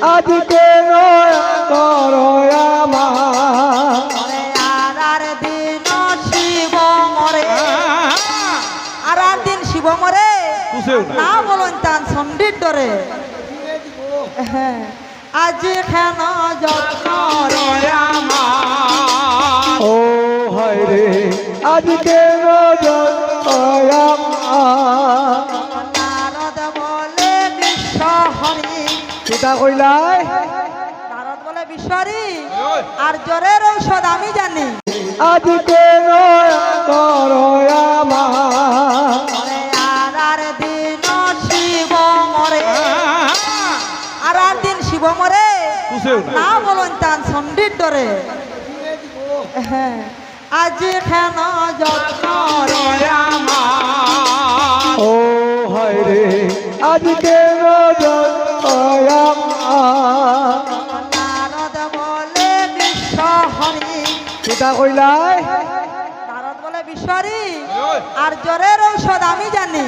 আজ কেন করো আমার আর দিন শিব মরে আর দিন শিব মরে না বলুন তান সন্ডির ডরে হ্যাঁ আজ কেন যত্ন ও হায় রে আজ কেন নারদ বলে বিশ্ব হরি সেটা কইলাই নারদ বলে বিশ্বরি আর জ্বরের ঔষধ আমি জানি আজ কেন করো আমার আর দিন শিব মরে আর দিন শিব মরে না বলুন তান সন্ডির ডরে হ্যাঁ আজ কেন যত্ন ও হায় রে আজ কেন নারদ বলে বিশ্ব হরি সেটা কইলাই নারদ বলে বিশ্বরি আর জ্বরের ঔষধ আমি জানি